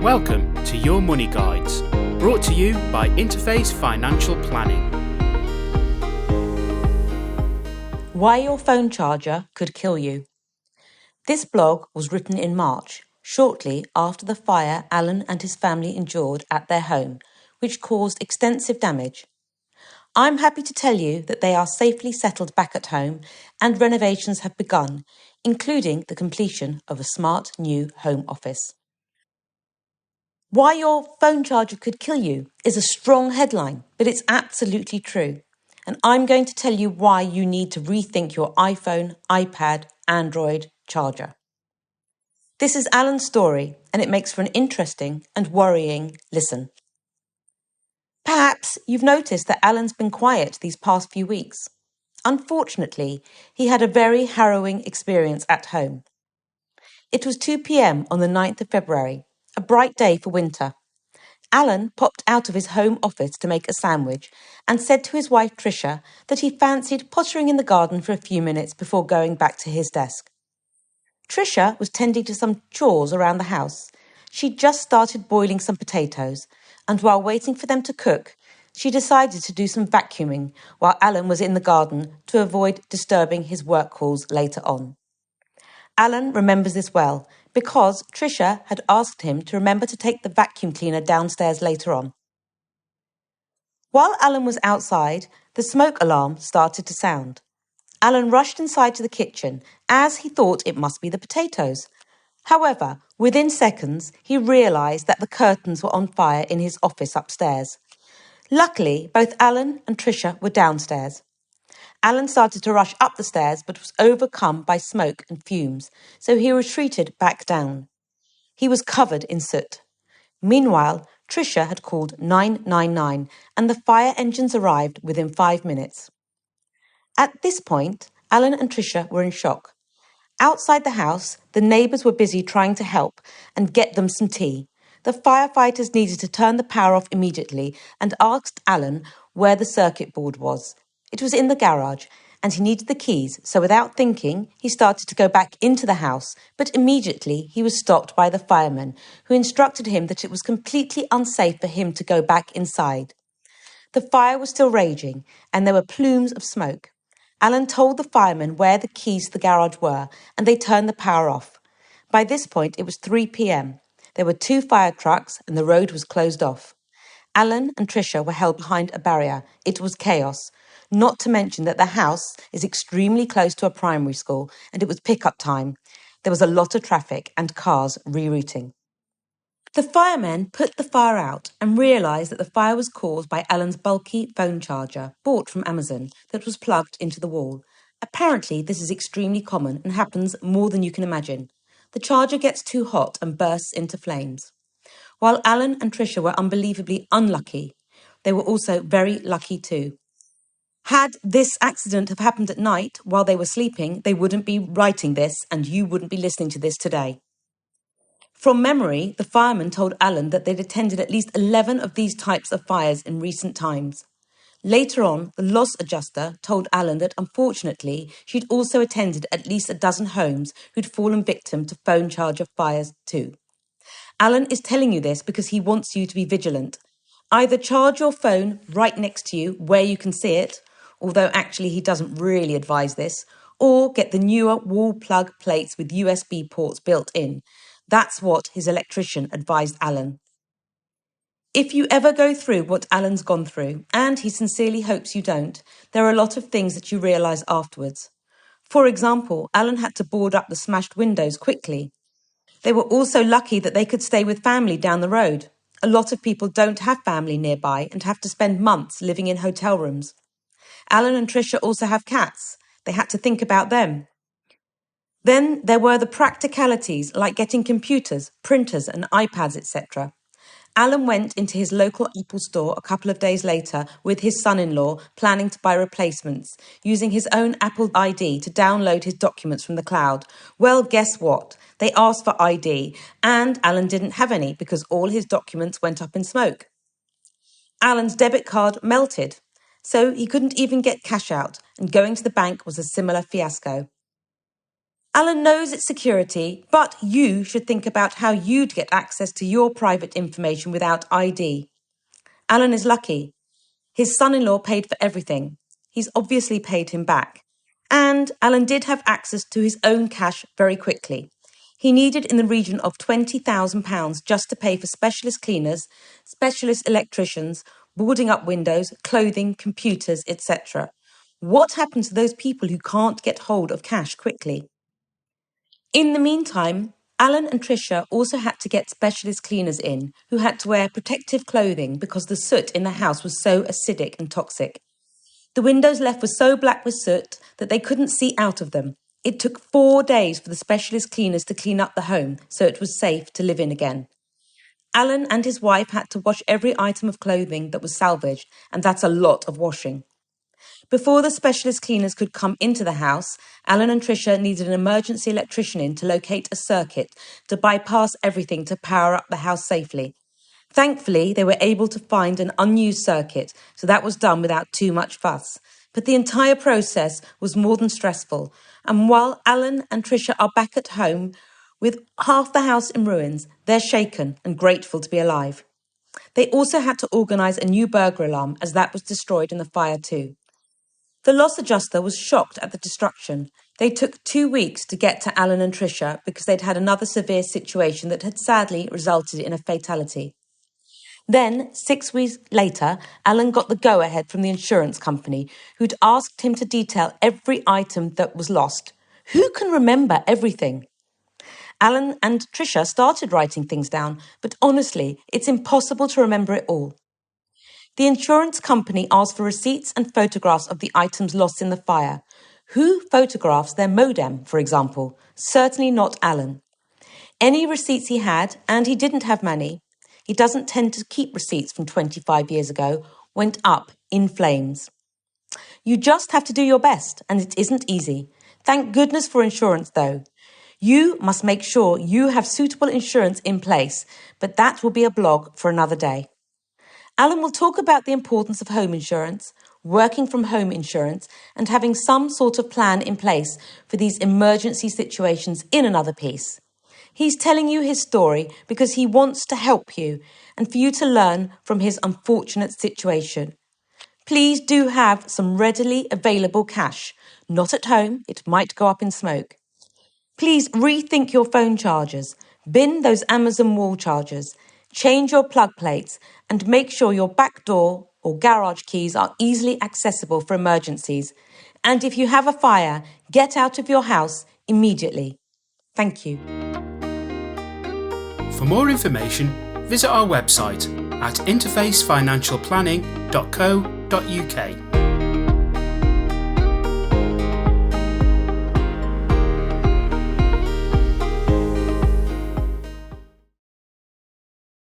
Welcome to Your Money Guides, brought to you by Interface Financial Planning. Why your phone charger could kill you. This blog was written in March, shortly after the fire Alan and his family endured at their home, which caused extensive damage. I'm happy to tell you that they are safely settled back at home and renovations have begun, including the completion of a smart new home office. Why your phone charger could kill you is a strong headline, but it's absolutely true. And I'm going to tell you why you need to rethink your iPhone, iPad, Android charger. This is Alan's story, and it makes for an interesting and worrying listen. Perhaps you've noticed that Alan's been quiet these past few weeks. Unfortunately, he had a very harrowing experience at home. It was 2 p.m. on the 9th of February, a bright day for winter. Alan popped out of his home office to make a sandwich and said to his wife Trisha that he fancied pottering in the garden for a few minutes before going back to his desk. Trisha was tending to some chores around the house. She'd just started boiling some potatoes, and while waiting for them to cook, she decided to do some vacuuming while Alan was in the garden to avoid disturbing his work calls later on. Alan remembers this well because Trisha had asked him to remember to take the vacuum cleaner downstairs later on. While Alan was outside, the smoke alarm started to sound. Alan rushed inside to the kitchen as he thought it must be the potatoes. However, within seconds, he realised that the curtains were on fire in his office upstairs. Luckily, both Alan and Trisha were downstairs. Alan started to rush up the stairs but was overcome by smoke and fumes, so he retreated back down. He was covered in soot. Meanwhile, Trisha had called 999 and the fire engines arrived within 5 minutes. At this point, Alan and Trisha were in shock. Outside the house, the neighbours were busy trying to help and get them some tea. The firefighters needed to turn the power off immediately and asked Alan where the circuit board was. It was in the garage, and he needed the keys, so without thinking, he started to go back into the house, but immediately he was stopped by the firemen, who instructed him that it was completely unsafe for him to go back inside. The fire was still raging, and there were plumes of smoke. Alan told the firemen where the keys to the garage were, and they turned the power off. By this point, it was 3 p.m. There were 2 fire trucks, and the road was closed off. Alan and Trisha were held behind a barrier. It was chaos. Not to mention that the house is extremely close to a primary school, and it was pickup time. There was a lot of traffic and cars rerouting. The firemen put the fire out and realised that the fire was caused by Alan's bulky phone charger, bought from Amazon, that was plugged into the wall. Apparently, this is extremely common and happens more than you can imagine. The charger gets too hot and bursts into flames. While Alan and Trisha were unbelievably unlucky, they were also very lucky too. Had this accident have happened at night while they were sleeping, they wouldn't be writing this and you wouldn't be listening to this today. From memory, the firemen told Alan that they'd attended at least 11 of these types of fires in recent times. Later on, the loss adjuster told Alan that unfortunately she'd also attended at least a dozen homes who'd fallen victim to phone charger fires too. Alan is telling you this because he wants you to be vigilant. Either charge your phone right next to you where you can see it, although actually he doesn't really advise this, or get the newer wall plug plates with USB ports built in. That's what his electrician advised Alan. If you ever go through what Alan's gone through, and he sincerely hopes you don't, there are a lot of things that you realise afterwards. For example, Alan had to board up the smashed windows quickly. They were also lucky that they could stay with family down the road. A lot of people don't have family nearby and have to spend months living in hotel rooms. Alan and Trisha also have cats. They had to think about them. Then there were the practicalities like getting computers, printers and iPads, etc. Alan went into his local Apple store a couple of days later with his son-in-law planning to buy replacements, using his own Apple ID to download his documents from the cloud. Well, guess what? They asked for ID, and Alan didn't have any because all his documents went up in smoke. Alan's debit card melted, so he couldn't even get cash out, and going to the bank was a similar fiasco. Alan knows it's security, but you should think about how you'd get access to your private information without ID. Alan is lucky. His son-in-law paid for everything. He's obviously paid him back. And Alan did have access to his own cash very quickly. He needed in the region of £20,000 just to pay for specialist cleaners, specialist electricians, boarding up windows, clothing, computers, etc. What happens to those people who can't get hold of cash quickly? In the meantime, Alan and Trisha also had to get specialist cleaners in who had to wear protective clothing because the soot in the house was so acidic and toxic. The windows left were so black with soot that they couldn't see out of them. It took 4 days for the specialist cleaners to clean up the home so it was safe to live in again. Alan and his wife had to wash every item of clothing that was salvaged, and that's a lot of washing. Before the specialist cleaners could come into the house, Alan and Trisha needed an emergency electrician in to locate a circuit to bypass everything to power up the house safely. Thankfully, they were able to find an unused circuit, so that was done without too much fuss. But the entire process was more than stressful, and while Alan and Trisha are back at home with half the house in ruins, they're shaken and grateful to be alive. They also had to organise a new burglar alarm as that was destroyed in the fire too. The loss adjuster was shocked at the destruction. They took 2 weeks to get to Alan and Trisha because they'd had another severe situation that had sadly resulted in a fatality. Then, 6 weeks later, Alan got the go-ahead from the insurance company, who'd asked him to detail every item that was lost. Who can remember everything? Alan and Trisha started writing things down, but honestly, it's impossible to remember it all. The insurance company asked for receipts and photographs of the items lost in the fire. Who photographs their modem, for example? Certainly not Alan. Any receipts he had, and he didn't have many, he doesn't tend to keep receipts from 25 years ago, went up in flames. You just have to do your best, and it isn't easy. Thank goodness for insurance, though. You must make sure you have suitable insurance in place, but that will be a blog for another day. Alan will talk about the importance of home insurance, working from home insurance, and having some sort of plan in place for these emergency situations in another piece. He's telling you his story because he wants to help you and for you to learn from his unfortunate situation. Please do have some readily available cash. Not at home, it might go up in smoke. Please rethink your phone chargers, bin those Amazon wall chargers, change your plug plates, and make sure your back door or garage keys are easily accessible for emergencies. And if you have a fire, get out of your house immediately. Thank you. For more information, visit our website at interfacefinancialplanning.co.uk.